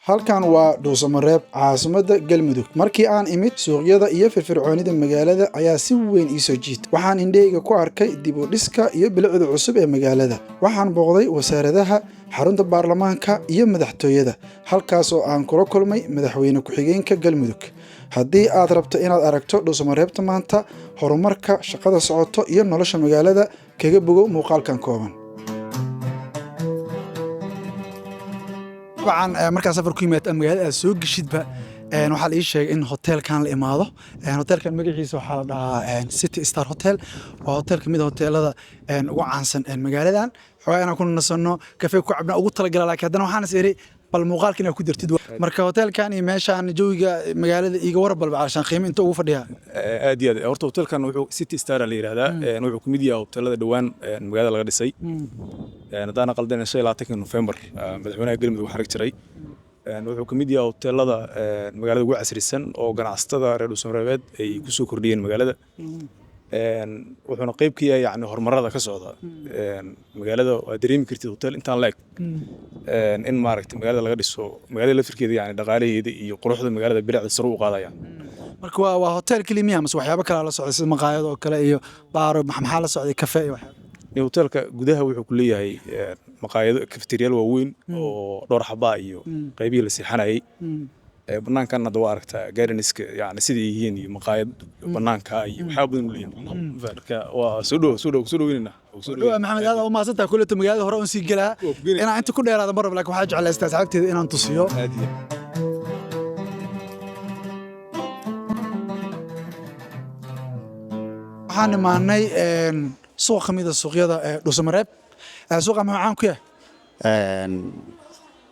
halkan waa Dhuusamareeb caasimadda Galmudug markii aan imid suuqyada iyo firfircoonida magaalada ayaa si weyn ii soo jiitay waxaan indheyga ku arkay dib u dhiska iyo bilicda cusub ee magaalada waxaan booqday wasaaradaha xarunta baarlamaanka iyo madaxtooyada halkaas oo aan kula kulmay madaxweyne ku-xigeenka Galmudug haddii aad rabto inaad aragto Dhuusamareebta maanta horumarka shaqada socoto iyo nolosha magaalada kaga bogo muuqaalkan kooban طبعا markaa safar ku yimaad magaalada soo gashidba waxa la ii sheegay in hotelkan la imaado hotelkan magaciisa waxa la dhahaa City Star Hotel waa hotel kamid ah hoteelada ugu caansan magaaladan xogaa inaan ku nasano kafee ku cabna ugu talagalay laakiin haddana waxaan isiri bal muuqaalkan ay ku dirtid marka hotelkan iyo meeshaan jawiga magaalada iiga warbalba calashan qiimo inta ugu fadhiya aad iyo aad horta hotelkan wuxuu City Star la yiraahdaa wuxuu kamid yahay hoteelada dhawaan magaalada laga dhisay hadaan qaldan 25 November madaxweynaha Galmudug waxa xarig jiray wuxuu kamid yahay hoteelada magaalada ugu casrisan oo ganacsatada reer Dhuusamareeb ay ku soo kordhiyeen magaalada wuxuuna qayb ka yahay yani horumarada ka socda magaalada waa dareemi kartid hotel intaan la eg in maaragtay magaalada laga dhiso magaalada laftirkeeda yani dhaqaalaheeda iyo quruxda magaalada bilicda sare u qaadaya marka waa hotel kaliya mas waxyaabo kale la socday sida maqaayad oo kale iyo baaro maxaa la socday kafee iyo waxyaabo hotelka gudaha wuxuu ku leeyahay maqaayado cafeteria waaweyn oo dhowr xabaa iyo qaybihi la seexanayay banaankan hadda waa aragtaa garaniska yani sidii yihiin iyo maqaayad banaanka iyo waxa badan u leeyahay marka waa soo dhaweynaa maxamed aad u maasantahay kulleeto magaalada hore oo sii galaa inaan inta ku dheeraado mar laakiin waxa jeclaystaa saxaabteeda inaan tusiyo waxaan imaanay suuq kamid ah suuqyada Dhuusamareeb suuqa macaan ku yahay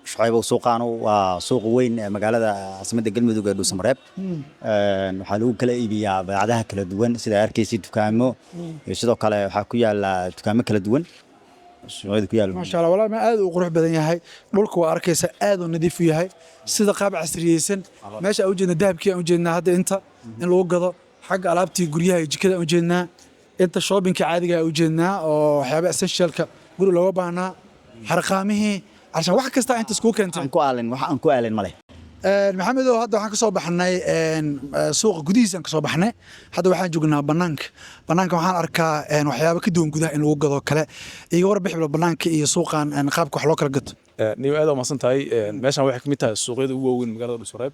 شعيب سوقانو وسوق وين مقالة عاصمة الجلمدوج Dhuusamareeb waxaa lagu kala iibiyaa badeecadaha kala duwan sida arkaysid dukaamo sidoo kale waxa ku yaala dukaamo kala duwan suuqyada ku yaala ma sha Allah walaal ma aad u qurux badan yahay dhulku waa arkaysa aad u nadiif yahay sida qaab casriyeysan meesha u jeedna dahabkii aan u jeednaa hadda inta in lagu gado xagga alaabtii guryaha iyo jikada u jeednaa inta shoppingka caadiga u jeednaa oo waxyaabo essentialka guri looga baahnaa harqaamihii عشان واحد كستا أنت سكوك أنت أنكو أعلن ماله محمد هذا واحد كسب بحنا سوق جديد كسب بحنا هذا واحد جوجنا بنانك وحنا أركا وحياة كدون جدا إنه وجد وكلا يجور بيحب بنانك يسوق عن خابك وحلاك القط نيو هذا ما صنتهاي ماشان واحد كميتها السوق هذا هو وين مقالة Dhuusamareeb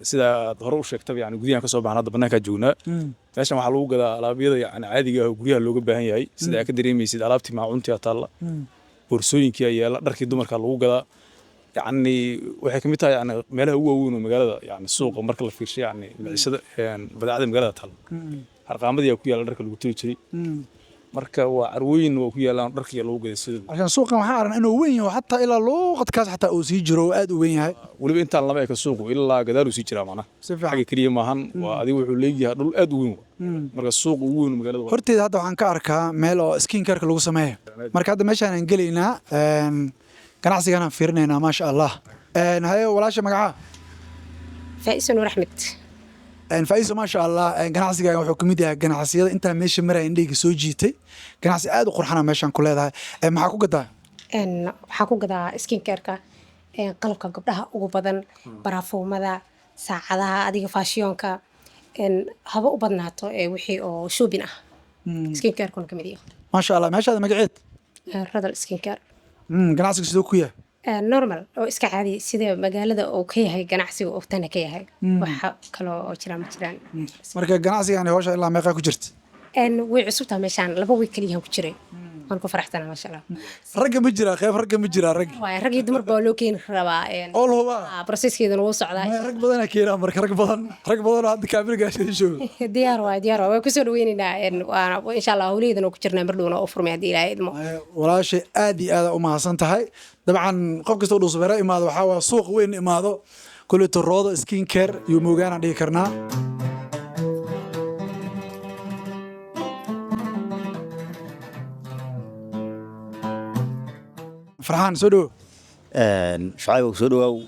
سيدا ظهروا شكتب يعني جديد كسب بحنا هذا بنانك جوجنا ماشان وحلو جدا على بيض يعني عادي جوجها اللي جنبه هي سيدا كدريمي سيدا لابتي مع عنتي أطلع بورسوينكii ayaa la dharkii dumarka lagu gadaa yani waxay kamid tahay yani meelaha ugu weyn oo magaalada yani suuqa marka la fiirshay yani maciishada badeecada magaalada tal harqaamadii ku yaala dharka lagu tiri jiray marka waa arwooyin oo ku yaalaan dharkii lagu gaday sida عشان suuqan waxa aran inuu weyn yahay hatta ila luuqadkaas hatta uu sii jiro aad u weyn yahay waliba intaan lama ka suuqu ilaa gadaal uu sii jiraa macna xaga kaliya maahan waa adigu wuxuu leeyahay dhul aad u weyn marka suuq ugu weyn magaalada horteeda hadda waxaan ka arkaa meel oo skin care lagu sameeyo marka hadda meeshaan aan galeynaa ganacsigan aan fiirinaynaa ma sha Allah hayo walaasha magaca Faiso Nur Ahmed Faiso ma sha Allah ganacsigan wuxuu kamid yahay ganacsiyada inta meesha maray indhayga soo jiitay ganacsi aad u qurxana meeshaan ku leedahay maxaa ku gadaa waxaa ku gadaa skin care-ka qalabka gabdhaha ugu badan barafuumada saacadaha adiga fashion-ka haba u badnaato wixii oo shopping ah skin care-kuna kamid yahay ma sha Allah meeshaada magaceed Radal skin care ganacsiga sidoo ku yahay normal oo iska caadi sida magaalada oo ka yahay ganacsiga oo tan ka yahay waxa kale oo jiraan marka ganacsigan hawsha ilaa meeqa ku jirta way cusubtaa meeshaan 2 week kaliya ku jiray waan ku faraxsanahay ma sha Allah rag ma jira qayb rag ma jira rag rag iyo dumar baa loo keen rabaa all huba processkeedana wuu socdaa rag badan keenaa marka rag badan hadda kaamil gaashay show diyaar way ku soo dhaweynayna waana insha Allah hawleedana ku jirnaa mar dhowna oo furmay hadii Ilaahay idmo walaashay aad iyo aad u mahadsan tahay dabcan qof kasta oo Dhuusamareeb imaado waxa waa suuq weyn imaado kulli roodo skin care iyo moogaana dhigi karnaa فرحان سودو شعيب سودو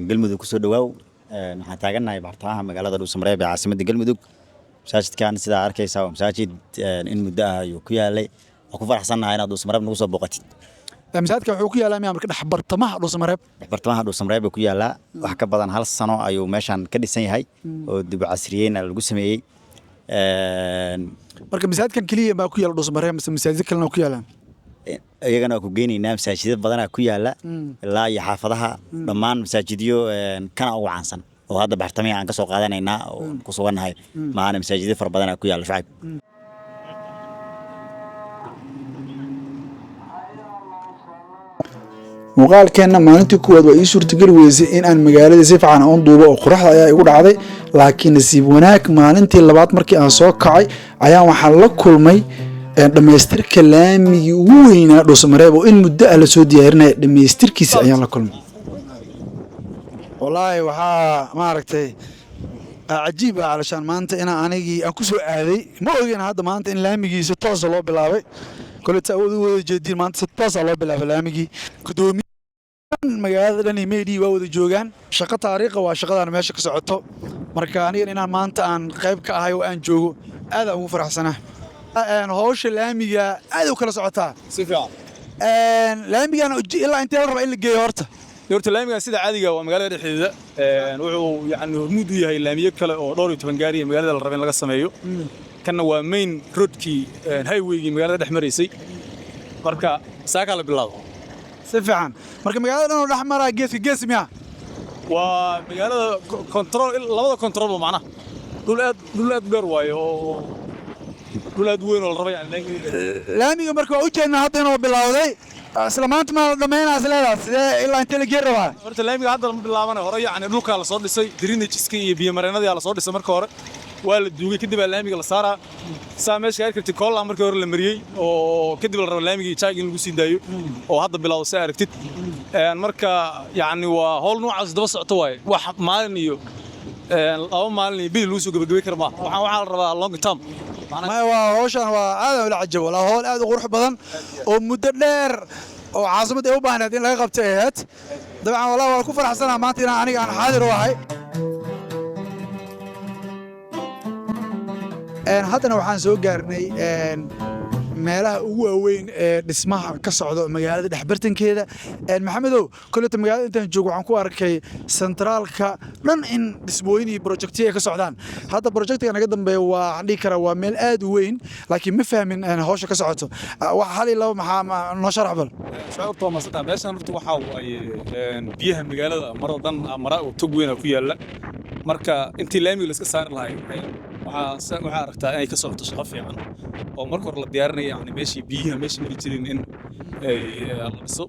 Galmudug soo dhawaaw waxaan taaganahay bartamaha magaalada Dhuusamareeb ee caasimadda Galmudug masaajidkan sida arkaysaa waa masaajid in muddo ah ayuu ku yaalay oo ku faraxsanahay inaad Dhuusamareeb nagu soo booqatid masaajidka wuxuu ku yaalaa miyaa marka dhex bartamaha Dhuusamareeb bartamaha Dhuusamareeb ku yaala wax ka badan hal sano ayuu meeshan ka dhisan yahay oo dib u casriyeyn lagu sameeyay marka masaajidkan kaliya baa ku yaala Dhuusamareeb mise masaajid kalena ku yaalaan iyagana ku geenaynaa masaajid badan ku yaala ilaa iyo xaafadaha dhammaan masaajidyo kana ugu caansan oo hadda bartamaha aan ka soo qaadanaynaa oo ku suganahay maana masaajid far badan ku yaala shacab muuqaalkeenna maalintii kuwaad waa ii suurtagali weysay in aan magaalada si fiican u duubo oo qoraxda ayaa igu dhacday laakiin nasiib wanaag maalintii labaad markii aan soo kacay ayaa waxaan la kulmay dhamaystirka laamigii ugu weynaa Dhuusamareeb oo in muddo ah la soo diyaarinaya dhamaystirkiisa ayaan la kulmay wallaahi waxaa maaragtay cajiib ah alashaan maanta inaan anigii aan ku soo aaday ma ogeen hadda maanta in laamigiisa toos loo bilaabay koleta awood u wada jeedin maanta si toos loo bilaabay laamigii gudoomiye magaalada dhan meedii waa wada joogaan shaqo taariikha waa shaqadan meesha ka socoto marka aniga inaan maanta aan qayb ka ahay oo aan joogo aad ugu faraxsanahay hawsha laamiga aad u kala socotaa si fiican laamigan ilaa intee la raba in la geeyo horta laamigan sida caadiga waa magaalada dhexdeeda wuxuu yani hormuud u yahay laamiyo kale oo dhowr iyo 10 gaari magaalada la raba in laga sameeyo kana waa main roadkii highway-gii magaalada dhex maraysay marka saaka la bilaabo si fiican marka magaalada dhan oo dhex maraa gees miya waa magaalada control labada control macna dhul aad dheer waayo oo dhul aad weyn oo la raba yani laamiga marka waa u jeednaa hadda inuu bilowday isla maanta ma dhameynaa leedahay sidee ilaa inta la geer rabaa horta laamiga hadda ma bilaabana hore yani dhulka la soo dhisay drainage-ka iyo biyo mareenada la soo dhisay marka hore waa la duugay kadib laamiga la saaraa saa meesha arkagtay koolaa markii hore la mariyay oo kadib la rabo laamiga jaag in lagu sii daayo oo hadda bilowday saa aragtid marka yani waa hawl noocaas daba socto waaye wax maalin iyo laba maalin iyo bil lagu soo gabagabay kara ma waxaa la rabaa long term ما هو هوشان هذا ولا عجب ولا هو هذا قروح بدن ومدلر وعاصمة أوبا هنا دين لا قبتيات طبعا والله وكفر حسنا ما تينا أنا حاضر وهاي هذا نوعان سوق قرني meelaha ugu waaweyn ee dhismaha ka socdo magaalada dhexbartankeeda maxamedow kulta magaalada intaan joogo waxaan ku arkay centraalka dhan in dhismooyin iyo projectyo ay ka socdaan hadda projectiga naga dambeeyo waa dhigi kara waa meel aad u weyn laakiin ma fahmin hawsha ka socoto wax hal iyo laba maxaa noo sharax bal shucuurta ma saddex meeshan horta waxa waaye biyaha magaalada mar wadan mara oo tog weyn ku yaala marka intii laamiga la iska saari lahaay waxaa aragtaa inay ka socoto shaqo fiican oo marka hore la diyaarinaya yani meeshii biyaha meeshii mari jirin in la dhiso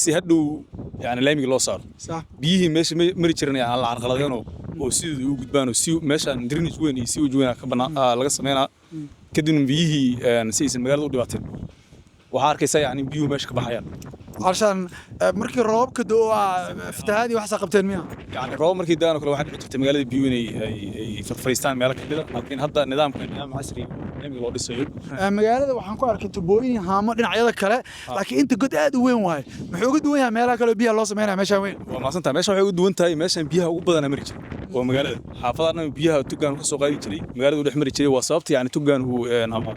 si hadhow yani laamiga loo saaro biyihii meeshii mari jirin yani la carqaladeeno oo sidii u gudbaan oo si meeshaan drainage weyn iyo si u weyn ka banaan laga sameynaa kadib biyihii si aysan magaalada u dhibaateen waxaa arkaysaa yani biyuhu meesha ka baxayaan عشان مركي روب كدو فتهادي وحسا قبتين مياه يعني روب مركي دانو كل واحد يحط مجال بيوني فريستان مالك كده لكن هذا نظام عصري يمكن لو دسيو magaalada waxaan ku arkay tubooyin haamo dhinacyada kale laakiin inta god aad u weyn waay muxuu ugu duwan yahay meelaha kale biyaha loo sameeynaa meesha weyn waa maasanta meesha waxay ugu duwan tahay meeshan biyaha ugu badan mari jiray waa magaalada xaafadana biyaha tugaan ka soo qaadi jiray magaalada u dhex mari jiray waa sababta yani tugaan uu ama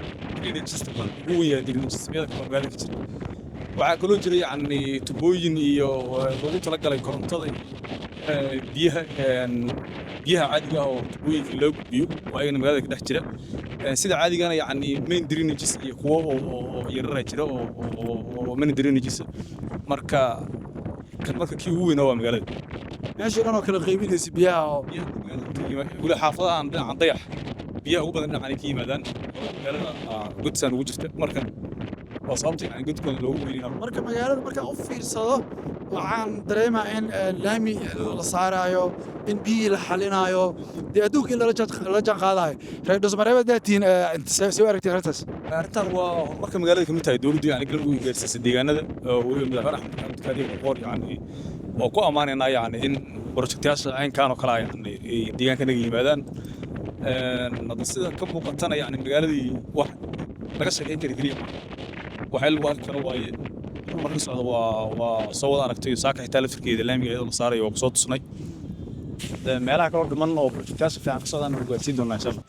system uu yahay digniinada magaalada ka jiray waxaa kaloo jiray yani tubooyin iyo lagu talagalay korontada biyaha caadiga ah oo tubooyinka loo gudbiyo oo ayagana magaalada ka dhex jira sida caadigana yani main drainages iyo kuwo oo yarara jira oo main drainages marka kii ugu weynaa waa magaalada meesha dhan oo kala qaybinaysa biyaha oo wala xaafadahan dhinaca dayax biyaha ugu badan dhinaca ka yimaadaan magaalada godsaan ugu jirta marka وصابتي يعني قلت كل لو marka magaalada marka u fiirsado waxaan dareemaa in laami la saarayo in biyo la xalinayo adduunka in la jaan qaadayo reer Dhuusamareeb daatiin soo aragtay arrintan waa marka magaalada kamid tahay dawladdu yani galab ugu gaarsiisay deegaanada weliba madaxweynaha Axmed Kadir Qoor yani oo ku amaanayna yani in projectyaasha aynkaan oo kala yani deegaanka naga yimaadaan sida ka muuqatana yani magaaladii wax laga shaqeyn kari kaliya waxay lagu arki karo waaye markii socdo waa soo wada aragtay saaka xitaa laftirkeeda laamiga iyadoo la saarayo oo soo tusnay meelaha kale dhiman oo projectyaasha fiican ka socdaan oo gaarsiin doonaa insha Allah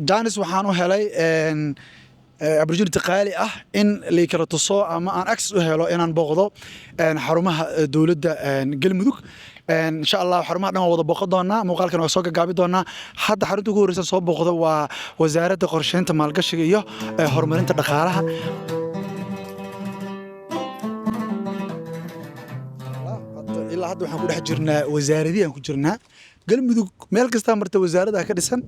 Janis waxaan u helay opportunity qaali ah in la kala tuso ama aan access u helo inaan booqdo xarumaha dowladda galmudug insha Allah xarumaha dhan wada booqan doonaa muuqaalkan waa soo gagaabi doonaa hadda xarunta ugu horeysa soo booqdo waa wasaaradda qorsheynta maalgashiga iyo horumarinta dhaqaalaha ilaa hadda waxaan ku dhex jirnaa wasaaradii aan ku jirnaa galmudug meel kasta marta wasaaradda ka dhisan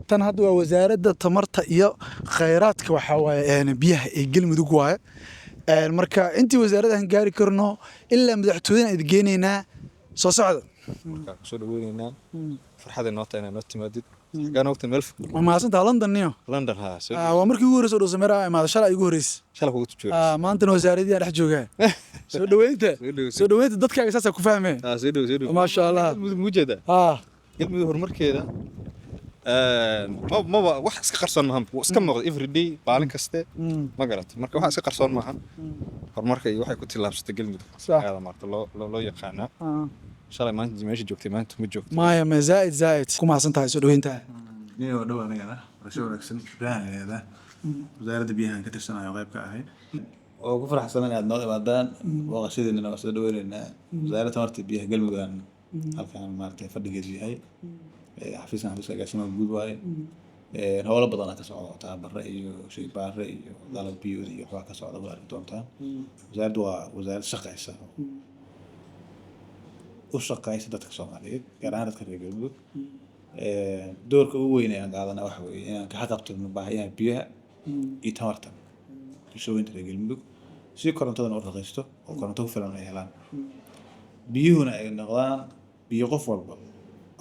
tan hadda waa wasaaradda tamarta iyo khayraadka waxa waaye biyaha ee galmudug waaye marka intii wasaaradda aan gaari karno ilaa madaxtooyada aan geenaynaa soo socda soo dhaweynaa farxad inoo tahay inaan timaadid gaan waqti meel ma maasanta London niyo London ha waa markii ugu horreysay oo Sameera imaado shalay ugu horreysay shalay ugu joogo maanta wasaaradii aan dhex joogaa soo dhaweynta dadkaaga saas ku fahmeen soo ma sha Allah mujada galmudug horumarkeeda ma wax iska qarsoon maahan iska muuqdo every day maalin kaste ma garato marka wax iska qarsoon maahan horumarka iyo waxay ku tilaabsatay galmudug aad maarta loo yaqaana shalay maanta meesha joogtay maanta ma joogto maya ma zaid ku maasan tahay soo dhaweynta niyo dhawaanayna rasho wanaagsan baahanayda wasaaradda biyaha ka tirsanayo qayb ka ahay oo ku faraxsan inaad noo imaadaan waqashadeena waa soo dhaweynaynaa wasaaradda tamarta biyaha galmudug halkaan maartay fadhigeedu yahay xafiiska agaasimaha guud waaye howlo badan ka socdo tababarre iyo shaybaarre iyo qalab biyood iyo waxaa ka socda waa arki doontaan wasaaraddu waa wasaarad shaqaysa u shaqaysa dadka Soomaaliyeed gaar ahaan dadka reer galmudug doorka ugu weyn ee aan qaadanaa waxa weeye inaan ka xaqabtirno baahiyaha biyaha iyo tamarta bulshooyinka reer galmudug si korontadana u raqiisto oo koronto ku filan ay helaan biyuhuna ay noqdaan biyo qof walba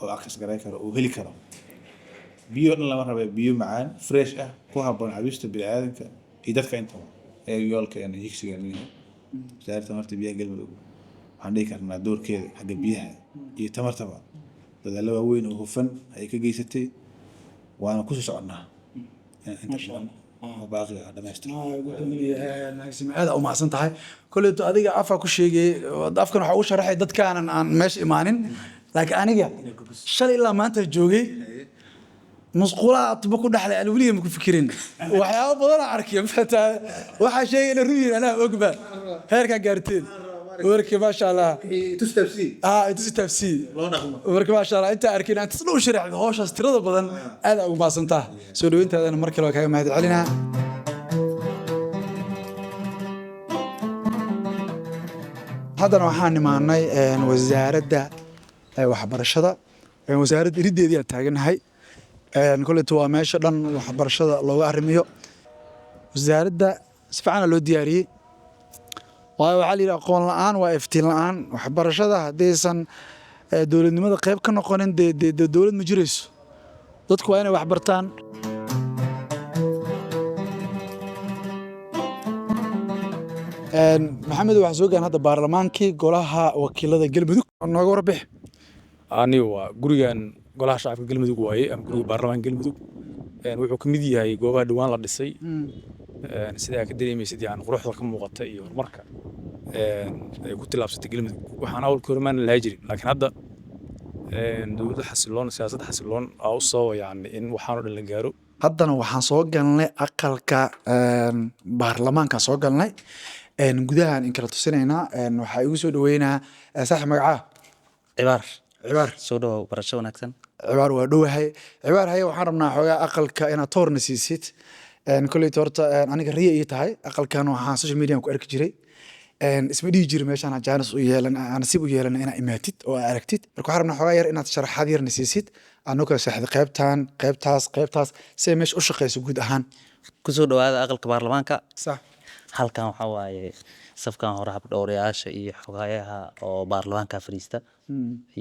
oo access garay karo oo heli karo biyo dhan lama rabo biyo macaan fresh ah ku habboon cabista bini'aadamka iyo dadka inta ee yoolkeena higsigeena wasaaradda tamarta biyaha galmudug waxaan dhihi karnaa doorkeeda xagga biyaha iyo tamartaba dadaalo waaweyn oo hufan ay ka geysatay waana ku sii soconnaa inta badan oo baaqi ah dhameystiran aad u maasan tahay kulleeto adiga afa ku sheegay afkan waxa uu sharaxay dadkaanan aan meesha imaanin laakiin aniga shalay ilaa maanta joogay musqulaha atba ku dhaxlay aan waligeed ma ku fikirin waxyaabo badan aan arkay mafataa waxa sheegay in ruuyin anaa ogba heerka gaarteen warkii ma sha Allah tafsiir loo dhaqmo warkii ma sha Allah inta arkin inta soo sharaxay hawshaas tirada badan aad ugu maasantaa soo dhaweyntaadana mar kale kaga mahad celinaa haddana waxaan imaanay wasaaradda waxbarashada wasaaradda irideedii aan taaganahay kulleeto waa meesha dhan waxbarashada looga arrimiyo wasaaradda si fiican loo diyaariyey waayo waxaa la yidhi aqoon la'aan waa iftiin la'aan waxbarashada haddaysan dowladnimada qayb ka noqonin dee dowlad ma jirayso dadku waa inay wax bartaan maxamed waxaan soo gaarnay hadda baarlamaankii golaha wakiilada galmudug nooga warbix ani waa gurigan golaha shacabka galmudug waaye ama guriga baarlamaanka galmudug wuxuu ka mid yahay goobaha dhawaan la dhisay sidaa ka dareemaysid yani quruxda ka muuqata iyo horumarka ay ku tilaabsatay galmudug waxaan awalka hore maan lahaa jirin laakiin hadda dowladda xasiloon siyaasadda xasiloon aa u sababa yani in waxaan oo dhan la gaaro haddana waxaan soo galnay aqalka baarlamaanka soo galnay gudahan in kala tusinaynaa waxaa igu soo dhaweynaa saaxiib magacaa cibaar soo dhawow barasho wanaagsan cibaar waa dhowahay cibaar haye waxaan rabnaa xoogaa aqalka inaad toorna siisid kolleyta horta aniga riya ii tahay aqalkan waxaan social media ku arki jiray isma dhihi jiri meeshaan jaanis u yeelan nasiib u yeelan inaad imaatid oo aad aragtid marka waxaan rabnaa xoogaa yar inaad sharaxaad yarna siisid anoo kala saxda qaybtaas si ay meesha u shaqeyso guud ahaan kusoo dhawaada aqalka baarlamaanka sax halkan waxaa waaye safkan hore habdhowrayaasha iyo xogayaha oo baarlamaanka fadhiista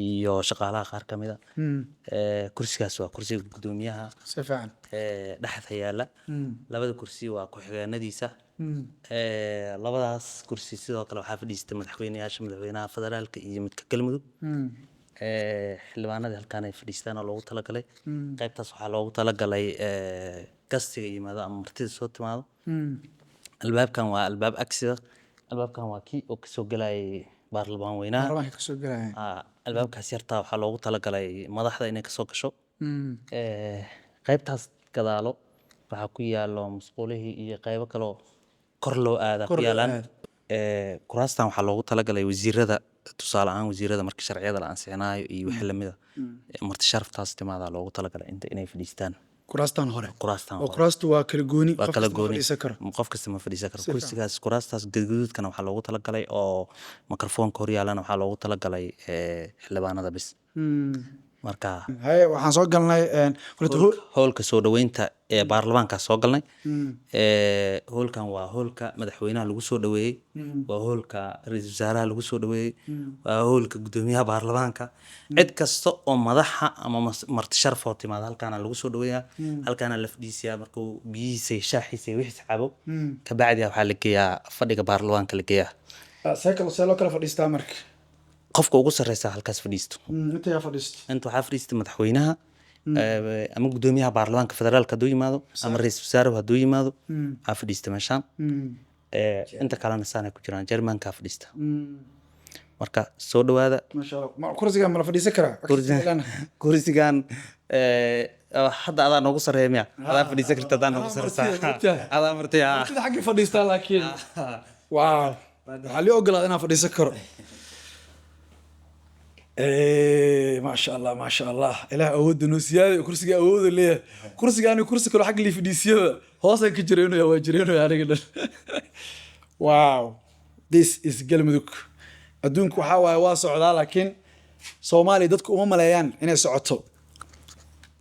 iyo shaqaalaha qaar ka mida kursigaas waa kursiga gudoomiyaha si fiican dhexda yaala labada kursi waa ku-xigeenadiisa labadaas kursi sidoo kale waxaa fadhiista madaxweynaha federaalka iyo midka galmudug xildhibaanadii halkaan ay fadhiistaan oo loogu talagalay qaybtaas waxaa loogu talagalay gastiga yimaado ama martida soo timaado albaabkan waa albaab agsida albaabkan waa kii oo kasoo galayay baarlamaan weynaha albaabkaas yartaa waxaa loogu talagalay madaxda inay kasoo gasho qaybtaas gadaalo waxaa ku yaalo musqulihii iyo qaybo kaloo kor loo aada Kor ku loo yaalaan aado. kuraastan waxaa loogu talagalay wasiirada tusaale ahaan wasiirada marka sharciyada la ansixinaayo iyo wixii lamida marti sharaftaas timaadaa loogu talagalay inay fadhiistaan kuraastan hore kuraastan oo kuraastu waa kala gooni waa qof kala kasta ma gooni fadhiisan karo qof kasta ma fadhiisan karo Si fiican. kursigaas kuraastaas gaduudkana waxaa loogu talagalay oo mikrofoonka hor yaalana waxaa loogu talagalay xildhibaanada bis marka haye waxaan soo galnay horta howlka soo dhaweynta ee baarlamaanka soo galnay howlkan waa howlka madaxweynaha lagu soo dhaweeyey waa howlka ra-iisul wasaaraha lagu soo dhaweeyey waa howlka gudoomiyaha baarlamaanka cid kasta oo madaxa ama marti sharaf oo timaada halkaana lagu soo dhaweeyaa halkaana la fadhiisiyaa markuu biyihiisa iyo shaaxiisa iyo wixiisa cabo kabacdi waxaa la geeyaa fadhiga baarlamaanka la geeyaa see loo kala fadhiistaa marka qofka ugu sarreysa halkaas fadhiisto inta yaa fadhiisto inta waxaa fadhiista madaxweynaha ama gudoomiyaha baarlamaanka federaalka hadduu yimaado ama ra-iisul wasaaruhu hadduu yimaado waxaa fadhiista meeshaan inta kalena saanay ku jiraan jermankaa fadhiista marka soo dhawaada maasha allah kursigan ma la fadhiisan karaa kursigan hadda adaa noogu sarreeya miya adaa fadhiisan karta adaa noogu sarreysaa adaa martay sida xagga fadhiistaa laakiin waaw waxaa lii ogolaada inaan fadhiisan karo ما شاء الله إله أود نسيان كرسي أود ليه كرسي أنا كرسي كل حق اللي في ديسيا هوسا كجرينو يا وجرينو يا رجل واو this is قلمدك أدونك وحاول واسع على لكن صومالي دتك ملايين إني سعته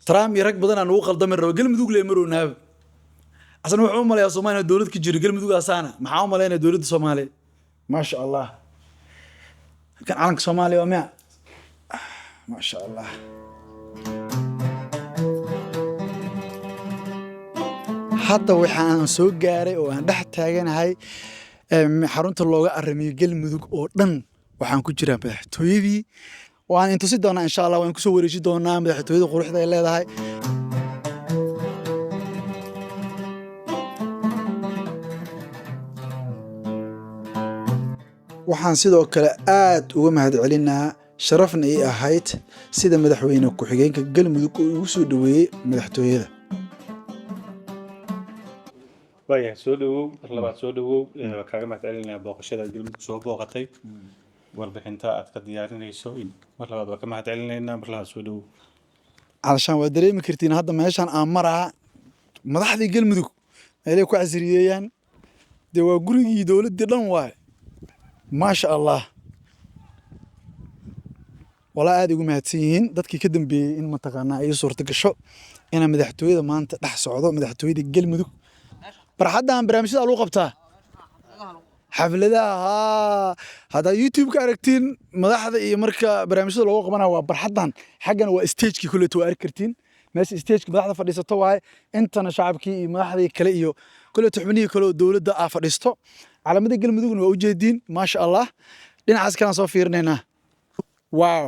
ترام يرك بدنا نوقل ضمن رو قلمدك ليه مرو ناب أصلا وحوم ملايا صومالي دولت كجري قلمدك أسانا محاوم ملايين دولت صومالي ما شاء الله كان عنك صومالي ومع ما شاء الله hadda waxaan soo gaaray oo aan dhex taaganahay xarunta looga aramiyo galmudug oo dhan waxaan ku jiraa madaxtooyadii waan intusi doonaa insha allah waan kusoo wareeji doonaa madaxtooyada quruxda ay leedahay waxaan sidoo kale aad uga mahadcelinaa sharafna ii ahayd sida madaxweyne ku-xigeenka galmudug oo igu soo dhaweeyey madaxtooyada waayahay soo dhawow mar labaad soo dhawow waa kaaga mahadcelinayaa booqashada galmudug soo booqatay warbixinta aad ka diyaarinayso mar labaad waa ka mahadcelinaynaa mar labaad soo dhawow calashaan waa dareemi kartiin hadda meeshaan aan maraa madaxdii galmudug meelay ku casriyeeyaan dee waa gurigii dowladdii dhan waaye maasha allah walaa aad ugu mahadsan yihiin dadkii ka dambeeyey in mataqaanaa ay suurta gasho inaan madaxtooyada maanta dhex socdo madaxtooyada galmudug barxaddan barnaamijyada lagu qabtaa xafladaha haddaad youtube-ka aragtiin madaxda iyo marka barnaamijyada loogu qabanaya waa barxaddan xaggana waa stagekii kuleeto waa arki kartiin meesha stageka madaxda fadhiisato waaye intana shacabkii iyo madaxdii kale iyo kuleeto xubnihii kale oo dowladda aa fadhiisto calaamada galmudugna waa ujeediin maasha allah dhinacaas kalaan soo fiirinaynaa wow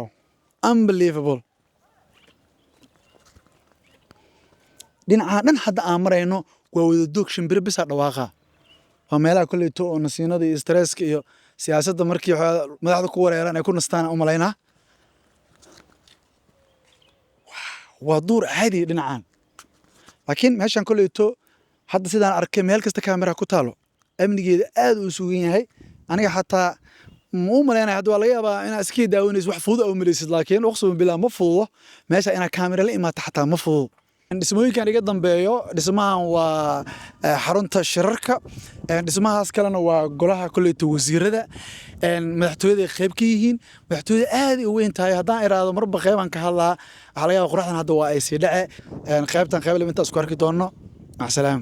unbelievable dhinaca dhan hadda aan marayno waa wada doog shimbiro bisaa dhawaaqa waa meelaha kolleyto oo nasiinada iyo stresska iyo siyaasadda markii madaxda ku wareeraan ay ku nastaan u malaynaa waa duur caadi dhinacan laakiin meeshaan kolleyto hadda sidaan arkay meel kasta kaamera ku taalo amnigeeda aad uu sugan yahay aniga xataa ma u malaynaya hadda waa laga yaabaa inaad iska daawanaysid wax fudud u malaysid laakiin uqsuma bilaa ma fududo meesha inaad kaamera la imaato xataa ma fududo dhismooyinkan iga dambeeyo dhismahan waa xarunta shirarka dhismahaas kalena waa golaha kolleyta wasiirada madaxtooyada ay qayb ka yihiin madaxtooyada aad u weyn tahay haddaan iraado marba qaybaan ka hadlaa waxaa laga yaaba qoraxdan hadda waa ay sii dhace qaybtan qayb laba intaa isku arki doonno macsalaam